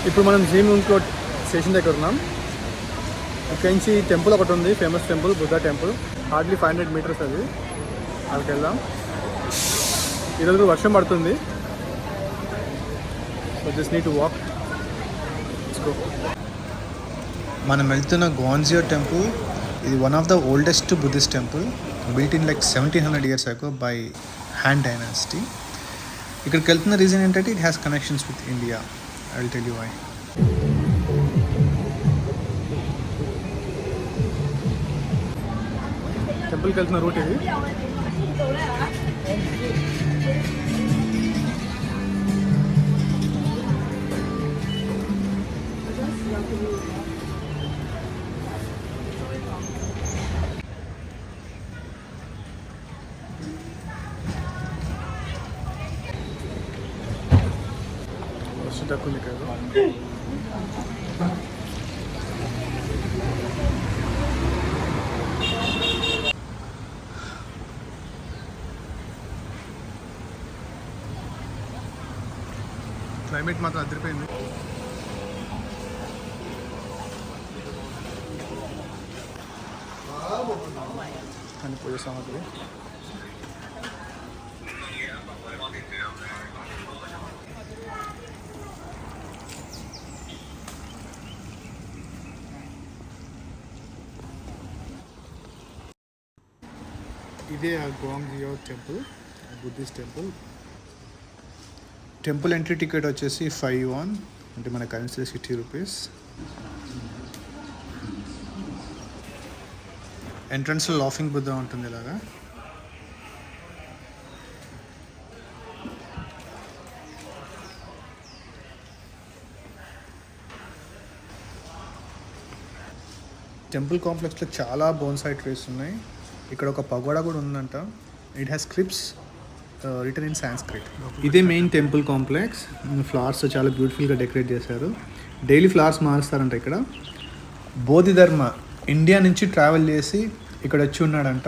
ఇప్పుడు మనం జీమున్కోట్ స్టేషన్ దగ్గర ఉన్నాం. ఇక్కడి నుంచి టెంపుల్ ఒకటి ఉంది, famous temple, Buddha temple. Hardly 500 metres అది. అక్కడికి వెళ్దాం. ఈరోజు వర్షం పడుతుంది, so just need to walk. Let's go. మనం వెళ్తున్న గోన్జియో టెంపుల్, ఇది one of the oldest Buddhist temple, built in like 1700 years ago by Han dynasty. ఇక్కడికి వెళ్తున్న రీజన్ ఏంటంటే it has connections with India. I will tell you why. టెంపుల్కి వెళ్తున్న route ఇది. తక్కువ క్లైమేట్ మాత్రం అదిరిపోయింది. అని పూజ సామాగ్రి. ఇదే ఆ గోంగ్జియో temple, Buddhist temple. Temple entry ticket వచ్చేసి 5 won, అంటే మన కరెన్సీ 60 rupees. ఎంట్రన్స్లో లాఫింగ్ బుద్ధ ఉంటుంది ఇలాగా. టెంపుల్ కాంప్లెక్స్లో చాలా బోన్సాయి ట్రీస్ ఉన్నాయి. ఇక్కడ ఒక పగోడా కూడా ఉందంట. It has scripts return in Sanskrit. ఇదే మెయిన్ టెంపుల్ కాంప్లెక్స్. ఫ్లవర్స్ చాలా బ్యూటిఫుల్గా డెకరేట్ చేశారు. డైలీ ఫ్లవర్స్ మారుస్తారంట ఇక్కడ. బోధిధర్మ ఇండియా నుంచి ట్రావెల్ చేసి ఇక్కడ వచ్చి ఉన్నాడంట.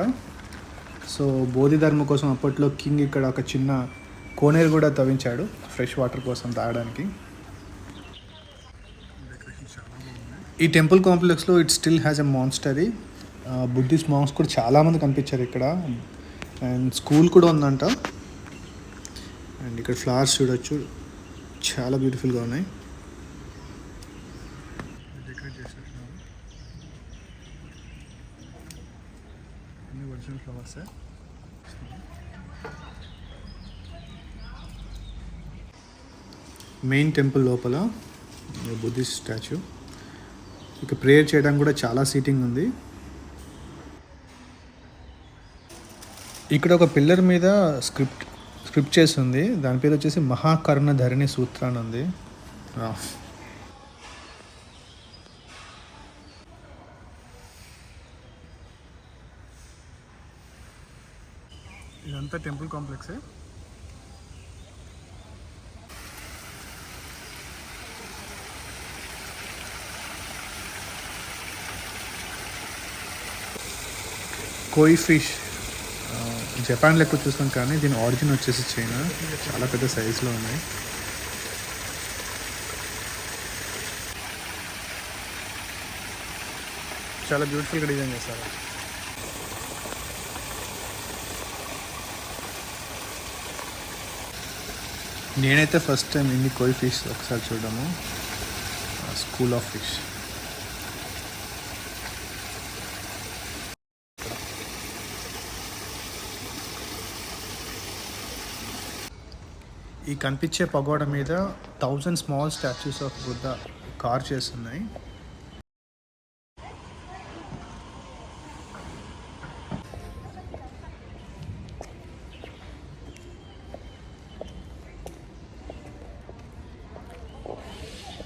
సో బోధిధర్మ కోసం అప్పట్లో కింగ్ ఇక్కడ ఒక చిన్న కోనేరు కూడా తవ్వించాడు ఫ్రెష్ వాటర్ కోసం తాగడానికి. ఈ టెంపుల్ కాంప్లెక్స్లో it still has a monastery. Buddhist monks కూడా చాలామంది కనిపించారు ఇక్కడ. అండ్ స్కూల్ కూడా ఉందంట. అండ్ ఇక్కడ ఫ్లవర్స్ చూడొచ్చు, చాలా బ్యూటిఫుల్గా ఉన్నాయి. డెకరేట్ చేసేట్టున్నారు. అన్ని ఒరిజినల్ ఫ్లవర్సే. మెయిన్ టెంపుల్ లోపల బుద్ధిస్ట్ స్టాచ్యూ. ఇక ప్రేయర్ చేయడానికి కూడా చాలా సీటింగ్ ఉంది. ఇక్కడ ఒక పిల్లర్ మీద స్క్రిప్ట్ చేసి ఉంది. దాని పేరు వచ్చేసి మహాకర్ణ ధరణి సూత్ర అని ఉంది. ఇదంతా టెంపుల్ కాంప్లెక్సే. కోయి ఫిష్ జపాన్లో ఎక్కువ చూస్తాం, కానీ దీని ఆరిజిన్ వచ్చేసి చైనా. చాలా పెద్ద సైజులో ఉన్నాయి. చాలా బ్యూటిఫుల్గా డిజైన్ చేస్తారు. నేనైతే ఫస్ట్ టైం ఇన్ని కోయి ఫిష్ ఒకసారి చూడము. School of fish. ఈ కనిపించే పగోడ మీద 1000 small statues of Buddha car చేస్తున్నాయి.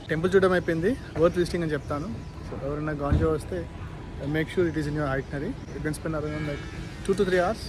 టెంపుల్ చూడడం అయిపోయింది. వర్త్ విజిటింగ్ అని చెప్తాను. సో ఎవరైనా గాంజో వస్తే make sure it is in your itinerary. You can spend around like 2 to 3 hours.